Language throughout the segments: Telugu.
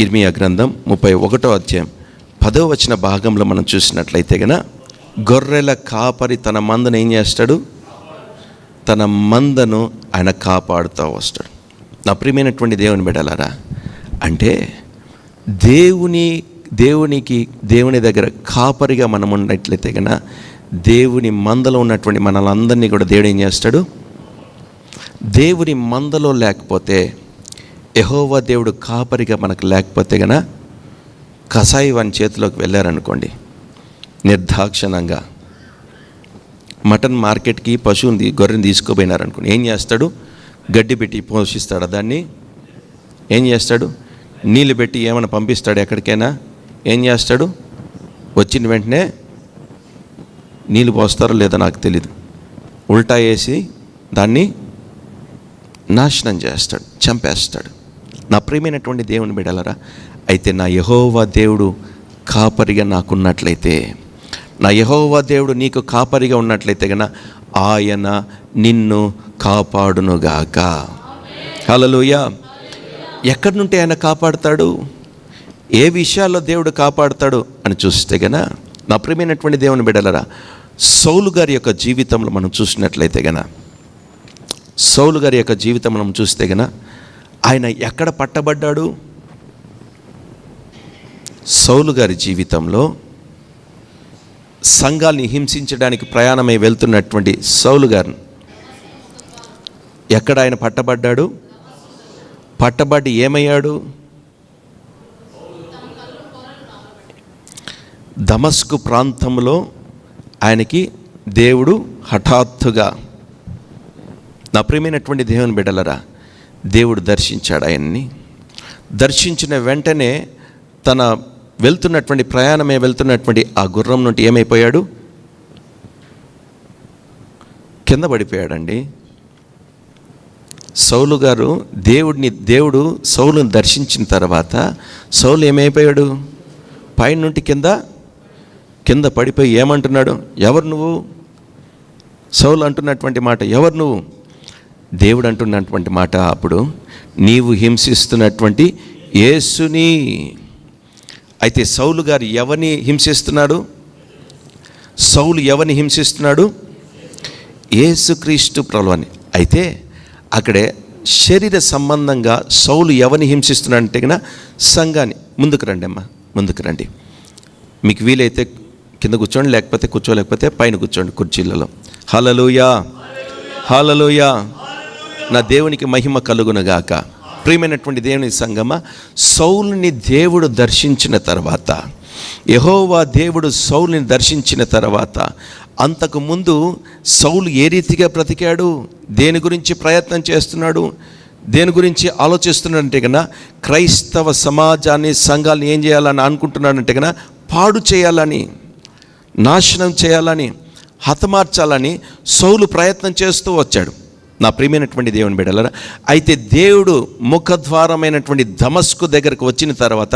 ఇర్మియా గ్రంథం 31వ అధ్యాయం 10వ వచన భాగంలో మనం చూసినట్లయితే గన గొర్రెల కాపరి తన మందను ఏం చేస్తాడు? తన మందను ఆయన కాపాడుతూ వస్తాడు. నా ప్రియమైనటువంటి దేవుని బిడ్డలారా, అంటే దేవుని దగ్గర కాపరిగా మనం ఉన్నట్లయితే కనుక దేవుని మందలో ఉన్నటువంటి మనలందరినీ కూడా దేవుడు ఏం చేస్తాడు? దేవుని మందలో లేకపోతే, యెహోవా దేవుడు కాపరిగా మనకు లేకపోతే గన కసాయి వాని చేతిలోకి వెళ్ళారనుకోండి, నిర్దాక్షిణంగా మటన్ మార్కెట్కి పశువుని గొర్రెని తీసుకుపోయినారనుకోండి, ఏం చేస్తాడు? గడ్డి పెట్టి పోషిస్తాడు. దాన్ని ఏం చేస్తాడు? నీళ్ళు పెట్టి ఏమైనా పంపిస్తాడు ఎక్కడికైనా? ఏం చేస్తాడు? వచ్చిన వెంటనే నీళ్ళు పోస్తారో లేదో నాకు తెలీదు, ఉల్టా వేసి దాన్ని నాశనం చేస్తాడు, చంపేస్తాడు. నా ప్రియమైనటువంటి దేవుని బిడ్డలారా, అయితే నా యెహోవా దేవుడు కాపరిగా నాకున్నట్లయితే, నా యెహోవా దేవుడు నీకు కాపరిగా ఉన్నట్లయితే కనుక ఆయన నిన్ను కాపాడునుగాక. హల్లెలూయా. ఎక్కడి నుండి ఆయన కాపాడుతాడు? ఏ విషయాల్లో దేవుడు కాపాడుతాడు అని చూస్తే గన, నా ప్రియమైనటువంటి దేవుని బిడ్డలారా, సౌలు గారి యొక్క జీవితంలో మనం చూసినట్లయితే గన, సౌలు గారి యొక్క జీవితం మనం చూస్తే గన ఆయన ఎక్కడ పట్టబడ్డాడు? సౌలు గారి జీవితంలో సంఘాల్ని హింసించడానికి ప్రయాణమై వెళ్తున్నటువంటి సౌలు గారిని ఎక్కడ ఆయన పట్టబడ్డాడు? పట్టబడి ఏమయ్యాడు? దమస్కు ప్రాంతంలో ఆయనకి దేవుడు హఠాత్తుగా, నా ప్రియమైనటువంటి దేవుని బిడ్డలరా, దేవుడు దర్శించాడు. ఆయన్ని దర్శించిన వెంటనే తన వెళ్తున్నటువంటి ఆ గుర్రం నుండి ఏమైపోయాడు? కింద పడిపోయాడండి. సౌలు గారు దేవుడు సౌలుని దర్శించిన తర్వాత సౌలు ఏమైపోయాడు? పైన నుండి కింద పడిపోయి ఏమంటున్నాడు? ఎవరు నువ్వు? సౌలు అంటున్నటువంటి మాట, ఎవరు నువ్వు? దేవుడు అంటున్నటువంటి మాట అప్పుడు, నీవు హింసిస్తున్నటువంటి యేసుని. అయితే సౌలు గారు ఎవరిని హింసిస్తున్నాడు? సౌలు ఎవరిని హింసిస్తున్నాడు? యేసుక్రీస్తు ప్రభువుని. అయితే అక్కడే శరీర సంబంధంగా సౌలు ఎవరిని హింసిస్తున్నాడంటే కన్నా సంఘాన్ని. ముందుకు రండి అమ్మా, ముందుకు రండి. మీకు వీలైతే కింద కూర్చోండి, లేకపోతే కూర్చోలేకపోతే పైన కూర్చోండి కుర్చీలలో. హల్లెలూయా, హల్లెలూయా. నా దేవునికి మహిమ కలుగునుగాక. ప్రియమైనటువంటి దేవుని సంగమా, సౌలుని దేవుడు దర్శించిన తర్వాత, యెహోవా దేవుడు సౌలుని దర్శించిన తర్వాత, అంతకుముందు సౌలు ఏ రీతిగా బ్రతికాడు, దేని గురించి ప్రయత్నం చేస్తున్నాడు, దేని గురించి ఆలోచిస్తున్నాడంటే కన్నా క్రైస్తవ సమాజాన్ని, సంఘాలను ఏం చేయాలని అనుకుంటున్నాడంటే కన్నా పాడు చేయాలని, నాశనం చేయాలని, హతమార్చాలని సౌలు ప్రయత్నం చేస్తూ వచ్చాడు. నా ప్రియమైనటువంటి దేవుని బిడ్డలారా, అయితే దేవుడు ముఖద్వారమైనటువంటి దమస్కు దగ్గరకు వచ్చిన తర్వాత,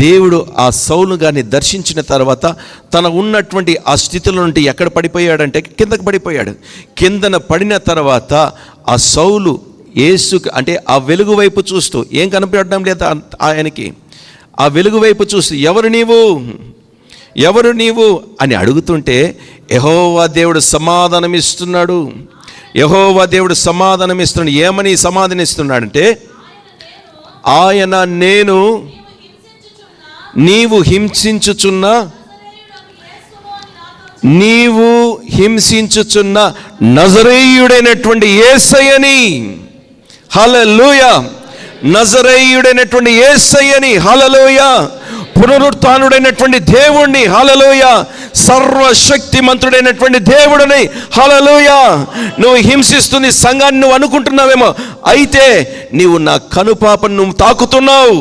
దేవుడు ఆ సౌలు గారిని దర్శించిన తర్వాత, తన ఉన్నటువంటి ఆ స్థితిలో నుండి ఎక్కడ పడిపోయాడంటే కిందకు పడిపోయాడు. కిందన పడిన తర్వాత ఆ సౌలు యేసుకు అంటే ఆ వెలుగు వైపు చూస్తూ, ఏం కనపడడం లేదా ఆయనకి, ఆ వెలుగు వైపు చూస్తూ, ఎవరు నీవు అని అడుగుతుంటే యెహోవా దేవుడు సమాధానమిస్తున్నాడు. యెహోవా దేవుడు సమాధానమిస్తున్నాడు. ఏమని సమాధానమిస్తున్నాడంటే, ఆయన నేను నీవు హింసించుచున్న నజరేయుడైనటువంటి యేసయ్యని. హల్లెలూయా. నజరేయుడైనటువంటి యేసయ్యని. హల్లెలూయా. పునరుత్థానుడైనటువంటి దేవుణ్ణి. హల్లెలూయా. సర్వశక్తిమంతుడైనటువంటి దేవుడిని. హల్లెలూయా. నువ్వు హింసిస్తుంది సంఘాన్ని నువ్వు అనుకుంటున్నావేమో, అయితే నీవు నా కనుపాపను నువ్వు తాకుతున్నావు,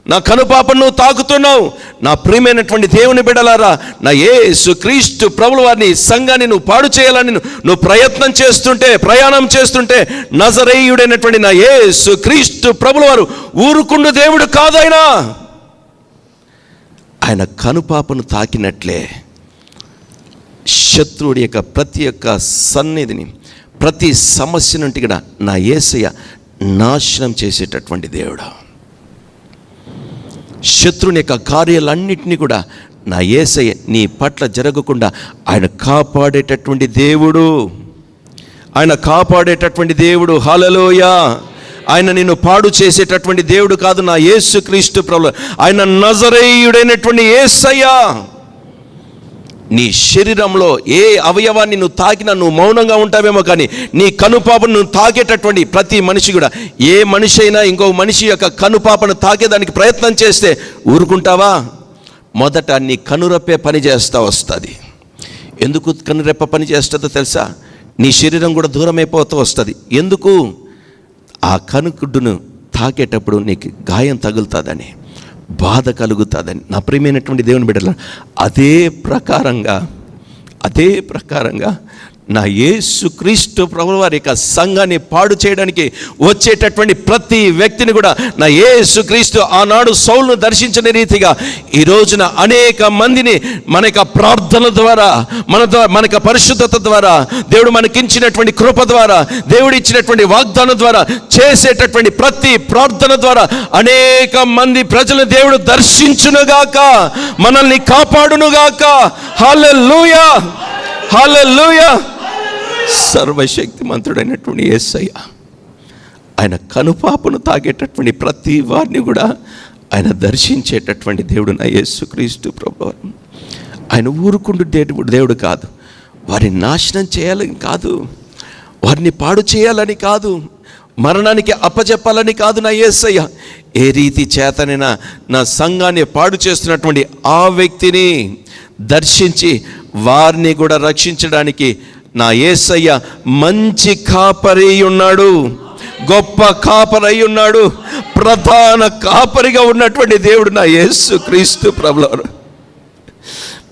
నా కనుపాపను నువ్వు తాకుతున్నావు. నా ప్రియమైనటువంటి దేవుని బిడ్డలారా, నా యేసుక్రీస్తు ప్రభువు వారిని, సంఘాన్ని నువ్వు పాడు చేయాలని నువ్వు ప్రయాణం చేస్తుంటే నజరేయుడైనటువంటి నా యేసుక్రీస్తు ప్రభువు వారు ఊరుకుండు దేవుడు కాదైనా. ఆయన కనుపాపను తాకినట్లే శత్రువుడి యొక్క ప్రతి ఒక్క సన్నిధిని, ప్రతి సమస్య నుండి కూడా నా యేసయ్య నాశనం చేసేటటువంటి దేవుడు. శత్రుని యొక్క కార్యాలన్నింటినీ కూడా నా యేసయ్య నీ పట్ల జరగకుండా ఆయన కాపాడేటటువంటి దేవుడు. ఆయన కాపాడేటటువంటి దేవుడు. హల్లెలూయా. ఆయన నిన్ను పాడు చేసేటటువంటి దేవుడు కాదు నా యేసుక్రీస్తు ప్రభువు. ఆయన నజరేయుడైనటువంటి యేసయ్య. నీ శరీరంలో ఏ అవయవాన్ని నువ్వు తాకినా నువ్వు మౌనంగా ఉంటావేమో, కానీ నీ కనుపాపను నువ్వు తాకేటటువంటి ప్రతి మనిషి కూడా, ఏ మనిషి అయినా ఇంకో మనిషి యొక్క కనుపాపను తాకేదానికి ప్రయత్నం చేస్తే ఊరుకుంటావా? మొదట నీ కనురెప్పే పని చేస్తూ వస్తుంది. ఎందుకు కనురెప్ప పని చేస్తుందో తెలుసా? నీ శరీరం కూడా దూరం అయిపోతూ వస్తుంది. ఎందుకు? ఆ కనుగుడ్డును తాకేటప్పుడు నీకు గాయం తగులుతుందని, బాధ కలుగుతుందని. నా ప్రియమైనటువంటి దేవుని బిడ్డల, అదే ప్రకారంగా నా యేసుక్రీస్తు ప్రభువు వారి యొక్క సంఘాన్ని పాడు చేయడానికి వచ్చేటటువంటి ప్రతి వ్యక్తిని కూడా నా యేసుక్రీస్తు ఆనాడు సౌలును దర్శించిన రీతిగా ఈ రోజున అనేక మందిని మన యొక్క ప్రార్థన ద్వారా, మన యొక్క పరిశుద్ధత ద్వారా, దేవుడు మనకిచ్చినటువంటి కృప ద్వారా, దేవుడు ఇచ్చినటువంటి వాగ్దానం ద్వారా, చేసేటటువంటి ప్రతి ప్రార్థన ద్వారా అనేక మంది ప్రజలను దేవుడు దర్శించునుగాక, మనల్ని కాపాడునుగాక. హల్లెలూయా, హల్లెలూయా. సర్వశక్తిమంతుడైనటువంటి యేసయ్య ఆయన కనుపాపను తాగేటటువంటి ప్రతి వారిని కూడా ఆయన దర్శించేటటువంటి దేవుడు నా యేసుక్రీస్తు ప్రభువు. ఆయన ఊరుకుండు దేవుడు కాదు. వారిని నాశనం చేయాలని కాదు, వారిని పాడు చేయాలని కాదు, మరణానికి అప్పచెప్పాలని కాదు నా యేసయ్య. ఏ రీతి చేతనైనా నా సంఘాన్ని పాడు చేస్తున్నటువంటి ఆ వ్యక్తిని దర్శించి వారిని కూడా రక్షించడానికి నా యేసయ్య మంచి కాపరి ఉన్నాడు, గొప్ప కాపరి ఉన్నాడు. ప్రధాన కాపరిగా ఉన్నటువంటి దేవుడు నా యేసుక్రీస్తు ప్రభువు.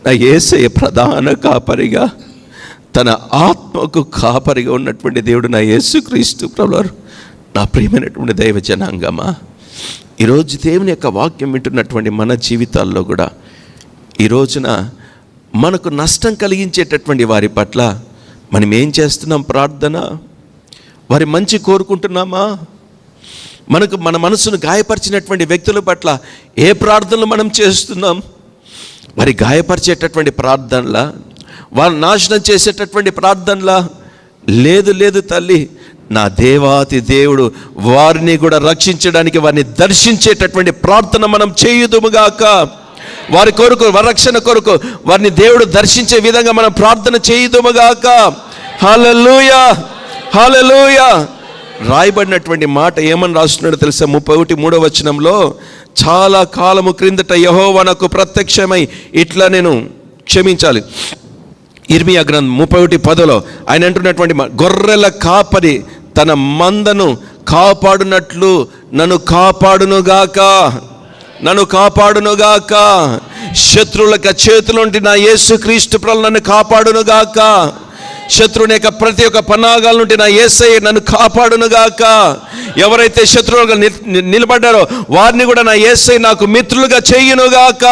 నా యేసయ్య ప్రధాన కాపరిగా, తన ఆత్మకు కాపరిగా ఉన్నటువంటి దేవుడు నా యేసుక్రీస్తు ప్రభువు. నా ప్రియమైనటువంటి దైవ జనాంగమా, ఈరోజు దేవుని యొక్క వాక్యం వింటున్నటువంటి మన జీవితాల్లో కూడా ఈ రోజున మనకు నష్టం కలిగించేటటువంటి వారి పట్ల మనం ఏం చేస్తున్నాం? ప్రార్థన. వారి మంచి కోరుకుంటున్నామా? మన మనసును గాయపరిచినటువంటి వ్యక్తుల పట్ల ఏ ప్రార్థనలు మనం చేస్తున్నాం? వారి గాయపరిచేటటువంటి ప్రార్థనలా, వారు నాశనం చేసేటటువంటి ప్రార్థనలా? లేదు తల్లి, నా దేవాతి దేవుడు వారిని కూడా రక్షించడానికి, వారిని దర్శించేటటువంటి ప్రార్థన మనం చేయుదుముగాక. వారి కొరకు, వారి రక్షణ కొరకు వారిని దేవుడు దర్శించే విధంగా మనం ప్రార్థన చేయుదుముగాక. హల్లెలూయా, హల్లెలూయా. రాయబడినటువంటి మాట ఏమని రాస్తున్నాడో తెలుసా? 31వ వచనంలో, చాలా కాలము క్రిందట యెహోవా నాకు ప్రత్యక్షమై ఇట్లా నేను క్షమించాలి. ఇర్మియా గ్రంథం 31:10 ఆయన అంటున్నటువంటి గొర్రెల కాపరి తన మందను కాపాడునట్లు నన్ను కాపాడునుగాక, నన్ను కాపాడునుగాక. శత్రువుల చేతులుంటి నా యేసుక్రీస్తు ప్రభువు నన్ను కాపాడునుగాక. శత్రువుని యొక్క ప్రతి ఒక్క పన్నాగాల నుండి నా యేసయ్య నన్ను కాపాడునుగాక. ఎవరైతే శత్రువులుగా నిలబడ్డారో వారిని కూడా నా యేసయ్య నాకు మిత్రులుగా చేయునుగాక.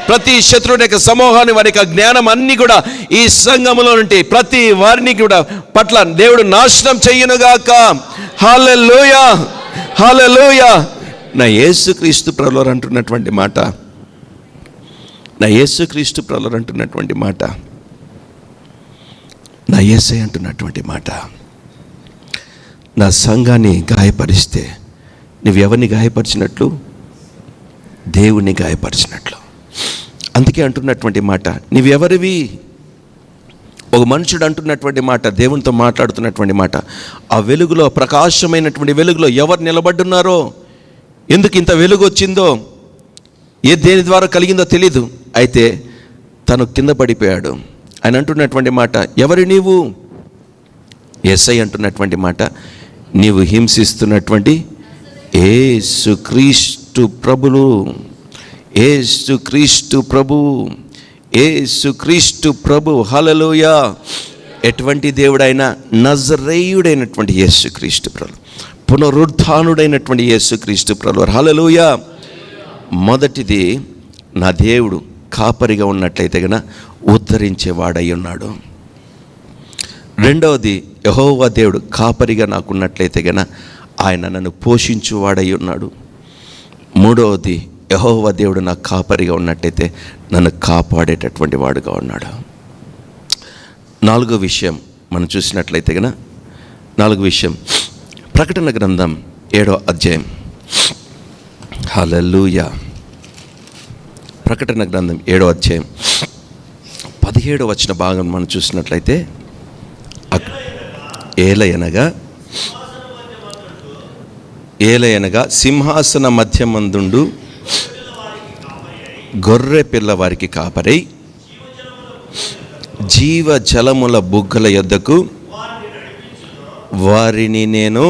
ప్రతి శత్రువుని యొక్క సమూహాన్ని, వారి యొక్క జ్ఞానం అన్ని కూడా ఈ సంఘములో నుండి ప్రతి వారిని కూడా పట్ల దేవుడు నాశనం చేయునుగాక. హల్లెలూయా, హల్లెలూయా. నా యేసుక్రీస్తు ప్రభువు అంటున్నటువంటి మాట, నా యేసుక్రీస్తు ప్రభువు అంటున్నటువంటి మాట, నా యేసయ్య అంటున్నటువంటి మాట, నా సంఘాన్ని గాయపరిస్తే నువ్వెవరిని గాయపరిచినట్లు? దేవుణ్ణి గాయపరిచినట్లు. అందుకే అంటున్నటువంటి మాట, నువ్వెవరివి? ఒక మనుషుడు అంటున్నటువంటి మాట, దేవునితో మాట్లాడుతున్నటువంటి మాట. ఆ వెలుగులో, ప్రకాశమైనటువంటి వెలుగులో ఎవరు నిలబడ్డున్నారో, ఎందుకు ఇంత వెలుగు వచ్చిందో, దేని ద్వారా కలిగిందో తెలీదు. అయితే తను కింద పడిపోయాడు. ఆయన అంటున్నటువంటి మాట, ఎవరు నీవు? యేసయ్య అంటున్నటువంటి మాట, నీవు హింసిస్తున్నటువంటి యేసుక్రీస్తు ప్రభువు, యేసుక్రీస్తు ప్రభువు, యేసుక్రీస్తు ప్రభువు. హల్లెలూయా. ఎటువంటి దేవుడైనా? నజరేయుడైనటువంటి యేసుక్రీస్తు ప్రభువు, పునరుత్థానుడైనటువంటి యేసుక్రీస్తు ప్రభువు. హల్లెలూయా. మొదటిది, నా దేవుడు కాపరిగా ఉన్నట్లయితే గన ఉద్ధరించేవాడై ఉన్నాడు. రెండవది, యెహోవా దేవుడు కాపరిగా నాకున్నట్లయితే గన ఆయన నన్ను పోషించువాడై ఉన్నాడు. మూడవది, యెహోవా దేవుడు నా కాపరిగా ఉన్నట్టయితే నన్ను కాపాడేటటువంటి వాడుగా ఉన్నాడు. 4వ విషయం మనం చూసినట్లయితే కనుక 4వ విషయం ప్రకటన గ్రంథం 7వ అధ్యాయం. హల్లెలూయా. ప్రకటన గ్రంథం 7వ అధ్యాయం 17వ వచన భాగం మనం చూసినట్లయితే, ఏలయనగా సింహాసన మధ్యమందుండు గొర్రె పిల్ల వారికి కాపరై జీవ జలముల బుగ్గల యొద్దకు వారిని నేను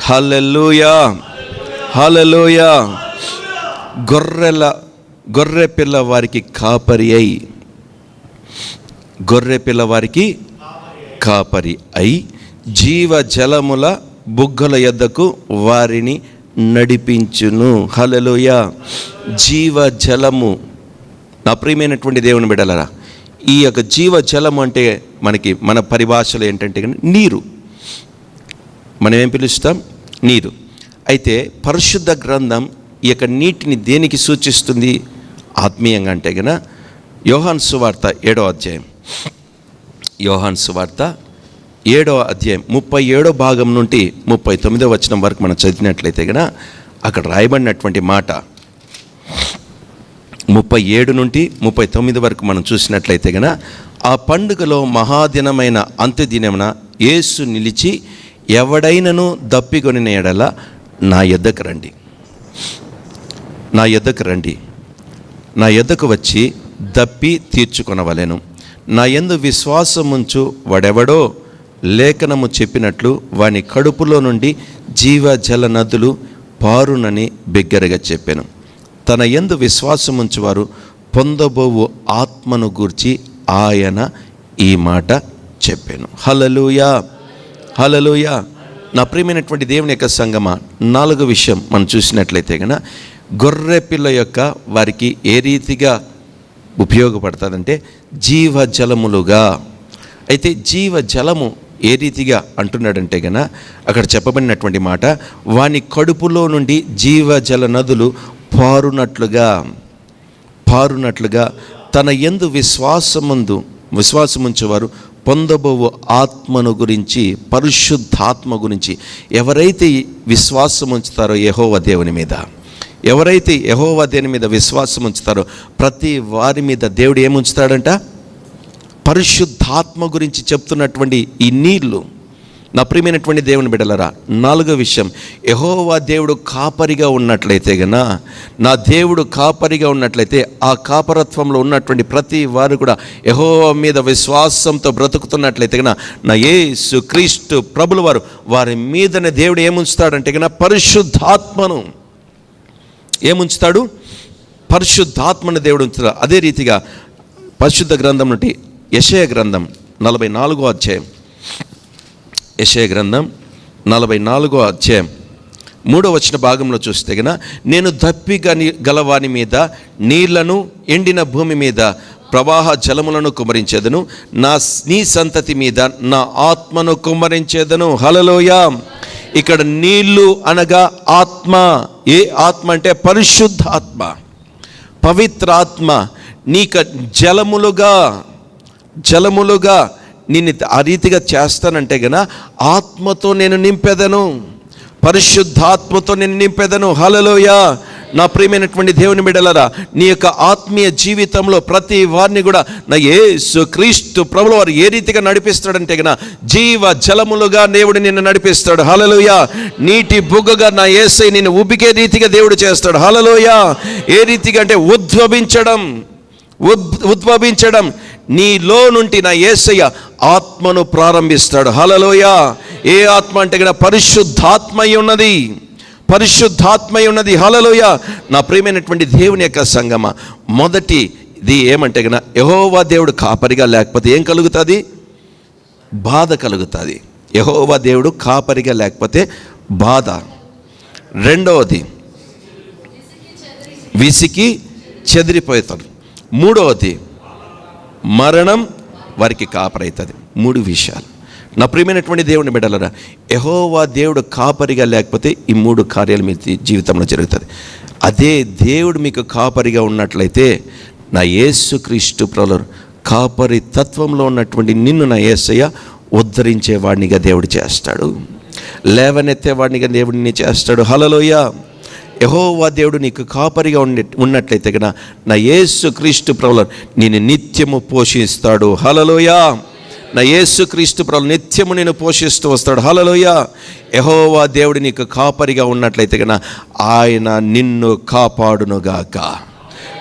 హల్లెలూయా హల్లెలూయా గొర్రె పిల్ల వారికి కాపరి అయి గొర్రె పిల్ల వారికి కాపరి అయి జీవ జలముల బుగ్గల యొద్దకు వారిని నడిపించును. హల్లెలూయా. జీవ జలము. నా ప్రియమైనటువంటి దేవుని బిడ్డలారా, ఈ యొక్క జీవ జలము అంటే మన పరిభాషలో ఏంటంటే నీరు. మనం ఏం పిలుస్తాం? నీరు. అయితే పరిశుద్ధ గ్రంథం ఈ యొక్క నీటిని దేనికి సూచిస్తుంది ఆత్మీయంగా అంటే కనుక యోహాను సువార్త 7వ అధ్యాయం. యోహాను సువార్త 7వ అధ్యాయం 37వ భాగం నుండి 39వ వచనం వరకు మనం చదివినట్లయితే కనుక అక్కడ రాయబడినటువంటి మాట 37 నుండి 39 వరకు మనం చూసినట్లయితే కనుక, ఆ పండుగలో మహాదినమైన అంత్యదినమున యేసు నిలిచి ఎవడైనను దప్పికొనిన ఎడల నా యొద్దకు రండి, నా యొద్దకు వచ్చి దప్పి తీర్చుకొనవలెను. నా యందు విశ్వాసముంచు వాడెవడో లేఖనము చెప్పినట్లు వాని కడుపులో నుండి జీవజల నదులు పారునని బిగ్గరగా చెప్పాను. తన యందు విశ్వాసముంచువారు పొందబోవు ఆత్మను గూర్చి ఆయన ఈ మాట చెప్పాను. హల్లెలూయా హల్లెలూయా. నా ప్రియమైనటువంటి దేవుని యొక్క సంగమా, 4వ విషయం మనం చూసినట్లయితే కనుక గొర్రె పిల్ల యొక్క వారికి ఏ రీతిగా ఉపయోగపడుతుందంటే జీవజలములుగా. అయితే జీవజలము ఏ రీతిగా అంటున్నాడంటే గన అక్కడ చెప్పబడినటువంటి మాట, వాని కడుపులో నుండి జీవజల నదులు పారునట్లుగా తన యందు విశ్వాసముంచేవారు పొందబోవు ఆత్మను గురించి, పరిశుద్ధాత్మ గురించి ఎవరైతే విశ్వాసం ఉంచుతారో యెహోవా దేవుని మీద, ఎవరైతే యెహోవా దేవుని మీద విశ్వాసం ఉంచుతారో ప్రతి వారి మీద దేవుడు ఏముంచుతాడంట? పరిశుద్ధాత్మ గురించి చెప్తున్నటువంటి ఈ నీళ్లు. నా ప్రియమైనటువంటి దేవుని బిడ్డలారా, 4వ విషయం, యెహోవా దేవుడు కాపరిగా ఉన్నట్లయితే గన, నా దేవుడు కాపరిగా ఉన్నట్లయితే ఆ కాపరత్వంలో ఉన్నటువంటి ప్రతి వారు కూడా యెహోవా మీద విశ్వాసంతో బ్రతుకుతున్నట్లయితే గన, నా యేసు క్రీస్తు ప్రభుల వారి మీదనే దేవుడు ఏముంచుతాడంటే గన పరిశుద్ధాత్మను ఏముంచుతాడు? పరిశుద్ధాత్మను దేవుడు ఉంచుతాడు. అదే రీతిగా పరిశుద్ధ గ్రంథం నుండి యెషయా గ్రంథం 44వ అధ్యాయం, యెషయా గ్రంథం 44వ అధ్యాయం 3వ వచన భాగంలో చూస్తే గన, నేను దప్పిగా గలవాని మీద నీళ్లను, ఎండిన భూమి మీద ప్రవాహ జలములను కుమ్మరించేదను, నీ సంతతి మీద నా ఆత్మను కుమ్మరించేదను. హల్లెలూయా. ఇక్కడ నీళ్లు అనగా ఆత్మ. ఏ ఆత్మ అంటే పరిశుద్ధాత్మ, పవిత్రాత్మ. నీకు జలములుగా నిన్ను ఆ రీతిగా చేస్తానంటే గన ఆత్మతో నేను నింపెదను, పరిశుద్ధాత్మతో నేను నింపెదను. హల్లెలూయా. నా ప్రియమైనటువంటి దేవుని బిడ్డలారా, నీ యొక్క ఆత్మీయ జీవితంలో ప్రతి వారిని కూడా నా యేసు క్రీస్తు ప్రభుల వారు ఏ రీతిగా నడిపిస్తాడంటే గన జీవ జలములుగా దేవుడు నిన్ను నడిపిస్తాడు. హల్లెలూయా. నీటి బుగ్గగా నా యేసయ్య నిన్ను ఉబ్బికే రీతిగా దేవుడు చేస్తాడు. హల్లెలూయా. ఏ రీతిగా అంటే ఉద్భవించడం నీలో నుండి నా యేసయ్య ఆత్మను ప్రారంభిస్తాడు. హల్లెలూయా. ఏ ఆత్మ అంటే గన పరిశుద్ధాత్మయ్య ఉన్నది. హల్లెలూయా. నా ప్రియమైనటువంటి దేవుని యొక్క సంగమ, మొదటిది ఏమంటే గన యెహోవా దేవుడు కాపరిగా లేకపోతే ఏం కలుగుతుంది? బాధ కలుగుతుంది. యెహోవా దేవుడు కాపరిగా లేకపోతే బాధ. రెండవది విసికి చెదిరిపోతాడు. మూడవది మరణం వారికి కాపరైతుంది. 3 విషయాలు. నా ప్రియమైనటువంటి దేవుని బిడ్డలారా, యెహోవా దేవుడు కాపరిగా లేకపోతే ఈ 3 కార్యాలు మీ జీవితంలో జరుగుతుంది. అదే దేవుడు మీకు కాపరిగా ఉన్నట్లయితే నా యేసుక్రీస్తు ప్రభువారు కాపరి తత్వంలో ఉన్నటువంటి నిన్ను నా యేసయ్య ఉద్ధరించేవాడినిగా దేవుడు చేస్తాడు, లేవనెత్తేవాడినిగా దేవుడిని చేస్తాడు. హల్లెలూయా. యెహోవా దేవుడు నీకు కాపరిగా ఉన్నట్లయితే కనుక నా యేసుక్రీస్తు ప్రభువారు నిన్ను నిత్యము పోషిస్తాడు. హల్లెలూయా. నా యేసుక్రీస్తు ప్రభువు నిత్యము నేను పోషిస్తూ వస్తాడు. హల్లెలూయా. యెహోవా దేవుడు నీకు కాపరిగా ఉన్నట్లయితే కనుక ఆయన నిన్ను కాపాడునుగాక,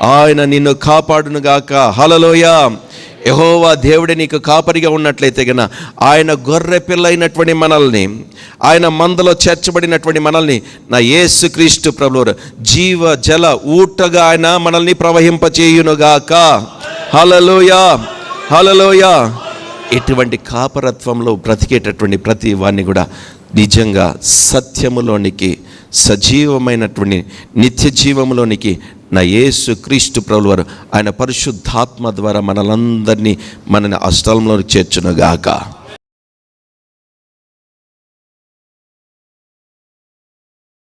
ఆయన నిన్ను కాపాడునుగాక. హల్లెలూయా. యెహోవా దేవుడే నీకు కాపరిగా ఉన్నట్లయితే కనుక ఆయన గొర్రె పిల్ల అయినటువంటి మనల్ని, ఆయన మందలో చేర్చబడినటువంటి మనల్ని నా యేసుక్రీస్తు ప్రభువు జీవ జల ఊటగా ఆయన మనల్ని ప్రవహింపచేయునుగాక. హల్లెలూయా. హల్లెలూయా. ఇటువంటి కాపరత్వంలో బ్రతికేటటువంటి ప్రతి వారిని కూడా నిజంగా సత్యములోనికి, సజీవమైనటువంటి నిత్య జీవములోనికి నా యేసుక్రీస్తు ప్రభువారు ఆయన పరిశుద్ధాత్మ ద్వారా మనలందరినీ మన ఆ స్థలంలోకి చేర్చునుగాక.